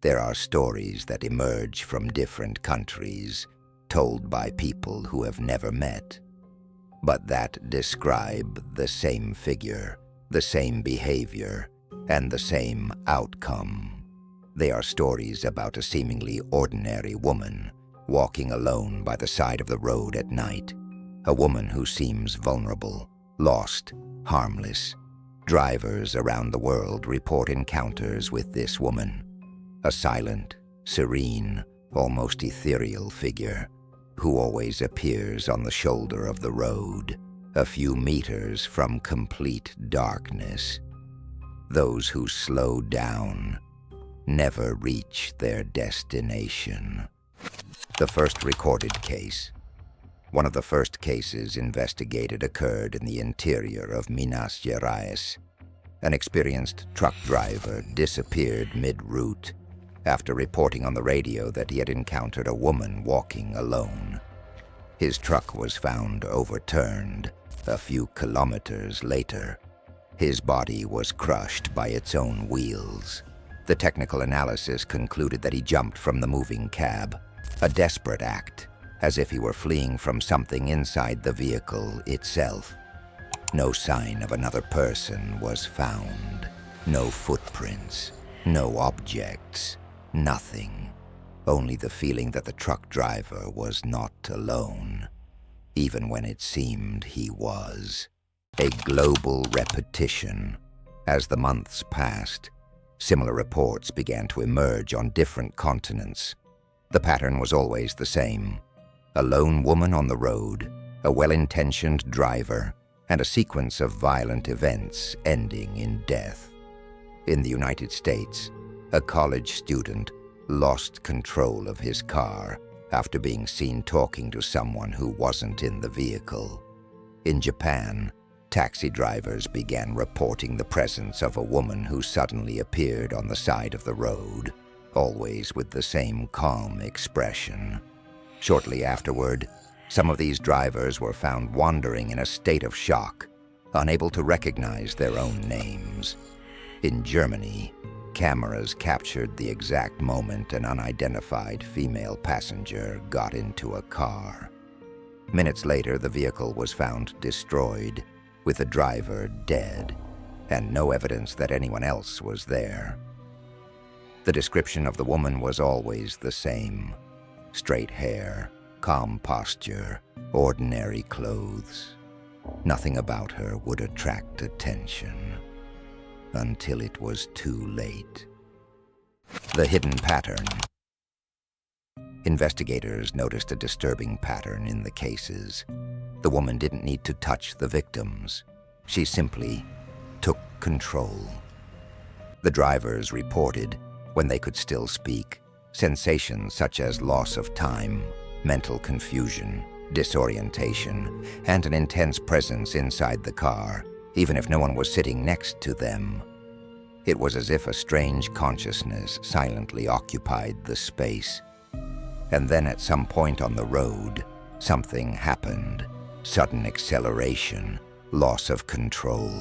There are stories that emerge from different countries, told by people who have never met, but that describe the same figure, the same behavior, and the same outcome. They are stories about a seemingly ordinary woman walking alone by the side of the road at night, a woman who seems vulnerable, lost, harmless. Drivers around the world report encounters with this woman, a silent, serene, almost ethereal figure who always appears on the shoulder of the road, a few meters from complete darkness. Those who slow down never reach their destination. The first recorded case. One of the first cases investigated occurred in the interior of Minas Gerais. An experienced truck driver disappeared mid-route after reporting on the radio that he had encountered a woman walking alone. His truck was found overturned a few kilometers later. His body was crushed by its own wheels. The technical analysis concluded that he jumped from the moving cab, a desperate act, as if he were fleeing from something inside the vehicle itself. No sign of another person was found. No footprints, no objects, nothing. Only the feeling that the truck driver was not alone, even when it seemed he was. A global repetition. As the months passed, similar reports began to emerge on different continents. The pattern was always the same. A lone woman on the road, a well-intentioned driver, and a sequence of violent events ending in death. In the United States, a college student lost control of his car after being seen talking to someone who wasn't in the vehicle. In Japan, taxi drivers began reporting the presence of a woman who suddenly appeared on the side of the road, always with the same calm expression. Shortly afterward, some of these drivers were found wandering in a state of shock, unable to recognize their own names. In Germany, cameras captured the exact moment an unidentified female passenger got into a car. Minutes later, the vehicle was found destroyed, with the driver dead, and no evidence that anyone else was there. The description of the woman was always the same: straight hair, calm posture, ordinary clothes. Nothing about her would attract attention, until it was too late. The hidden pattern. Investigators noticed a disturbing pattern in the cases. The woman didn't need to touch the victims. She simply took control. The drivers reported, when they could still speak, sensations such as loss of time, mental confusion, disorientation, and an intense presence inside the car, even if no one was sitting next to them. It was as if a strange consciousness silently occupied the space. And then at some point on the road, something happened. Sudden acceleration, loss of control,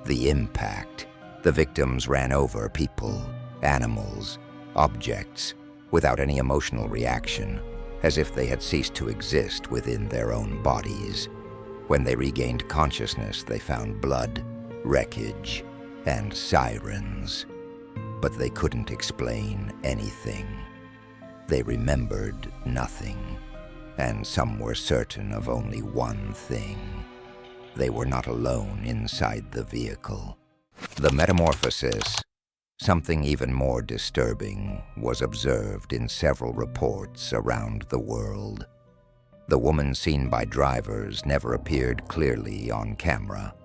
the impact. The victims ran over people, animals, objects, without any emotional reaction, as if they had ceased to exist within their own bodies. When they regained consciousness, they found blood, wreckage, and sirens. But they couldn't explain anything. They remembered nothing, and some were certain of only one thing: they were not alone inside the vehicle. The metamorphosis. Something even more disturbing was observed in several reports around the world. The woman seen by drivers never appeared clearly on camera.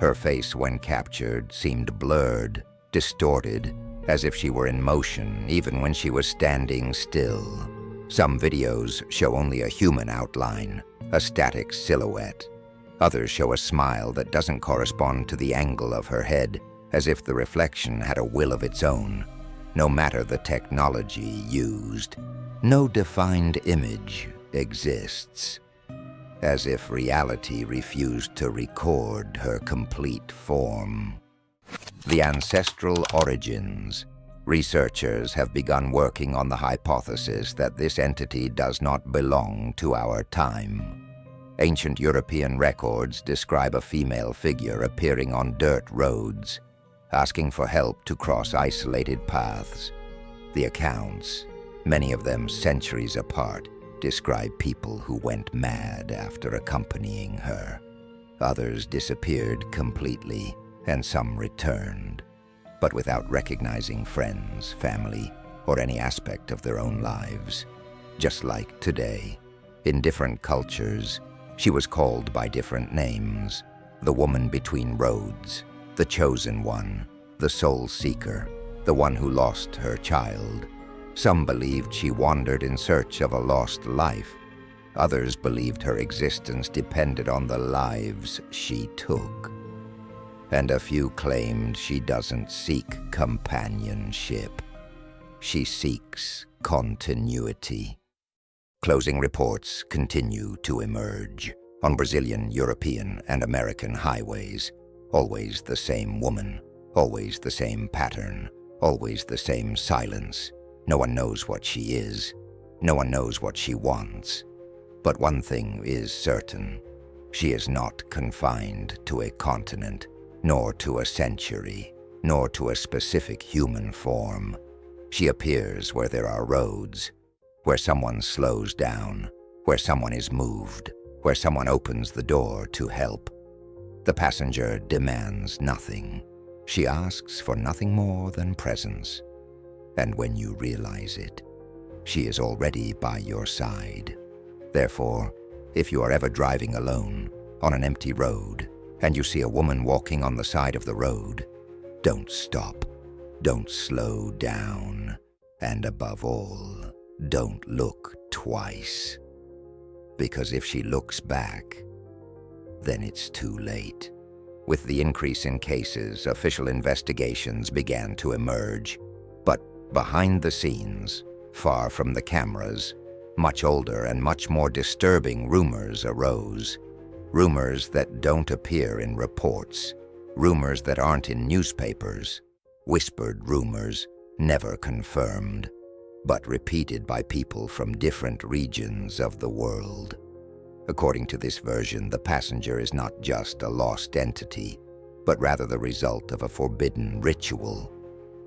Her face, when captured, seemed blurred, distorted, as if she were in motion even when she was standing still. Some videos show only a human outline, a static silhouette. Others show a smile that doesn't correspond to the angle of her head, as if the reflection had a will of its own. No matter the technology used, no defined image exists, as if reality refused to record her complete form. The ancestral origins. Researchers have begun working on the hypothesis that this entity does not belong to our time. Ancient European records describe a female figure appearing on dirt roads, asking for help to cross isolated paths. The accounts, many of them centuries apart, describe people who went mad after accompanying her. Others disappeared completely, and some returned, but without recognizing friends, family, or any aspect of their own lives. Just like today, in different cultures, she was called by different names: the woman between roads, the chosen one, the soul seeker, the one who lost her child. Some believed she wandered in search of a lost life. Others believed her existence depended on the lives she took. And a few claimed she doesn't seek companionship. She seeks continuity. Closing reports continue to emerge. On Brazilian, European, and American highways, always the same woman, always the same pattern, always the same silence. No one knows what she is. No one knows what she wants. But one thing is certain. She is not confined to a continent, nor to a century, nor to a specific human form. She appears where there are roads, where someone slows down, where someone is moved, where someone opens the door to help. The passenger demands nothing. She asks for nothing more than presence. And when you realize it, she is already by your side. Therefore, if you are ever driving alone on an empty road and you see a woman walking on the side of the road, don't stop, don't slow down, and above all, don't look twice. Because if she looks back, then it's too late. With the increase in cases, official investigations began to emerge. But behind the scenes, far from the cameras, much older and much more disturbing rumors arose. Rumors that don't appear in reports. Rumors that aren't in newspapers. Whispered rumors, never confirmed, but repeated by people from different regions of the world. According to this version, the passenger is not just a lost entity, but rather the result of a forbidden ritual,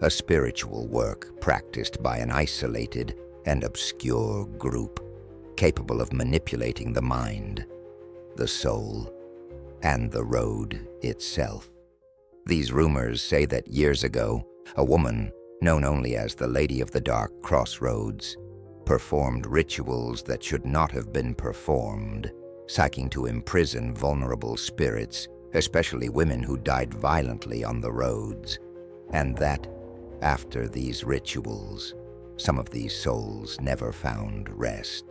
a spiritual work practiced by an isolated and obscure group, capable of manipulating the mind, the soul, and the road itself. These rumors say that years ago, a woman, known only as the Lady of the Dark Crossroads, performed rituals that should not have been performed, seeking to imprison vulnerable spirits, especially women who died violently on the roads, and that, after these rituals, some of these souls never found rest.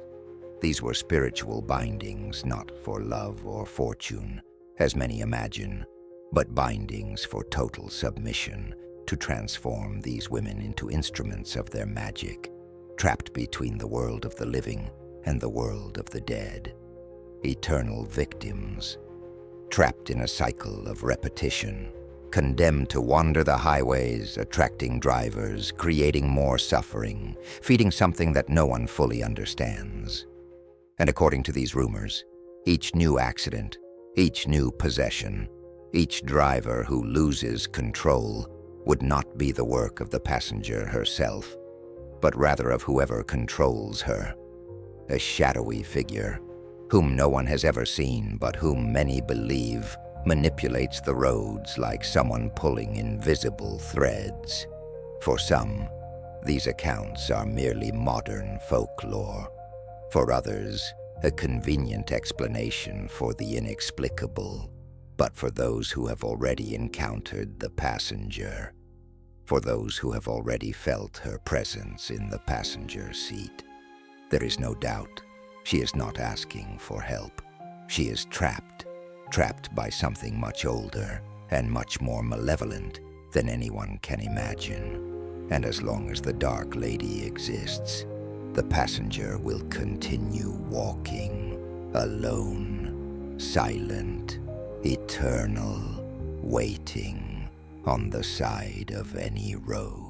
These were spiritual bindings, not for love or fortune, as many imagine, but bindings for total submission, to transform these women into instruments of their magic, trapped between the world of the living and the world of the dead. Eternal victims, trapped in a cycle of repetition, condemned to wander the highways, attracting drivers, creating more suffering, feeding something that no one fully understands. And according to these rumors, each new accident, each new possession, each driver who loses control would not be the work of the passenger herself, but rather of whoever controls her, a shadowy figure whom no one has ever seen but whom many believe manipulates the roads like someone pulling invisible threads. For some, these accounts are merely modern folklore. For others, a convenient explanation for the inexplicable. But for those who have already encountered the passenger, for those who have already felt her presence in the passenger seat, there is no doubt she is not asking for help. She is trapped by something much older and much more malevolent than anyone can imagine. And as long as the Dark Lady exists, the passenger will continue walking, alone, silent, eternal, waiting on the side of any road.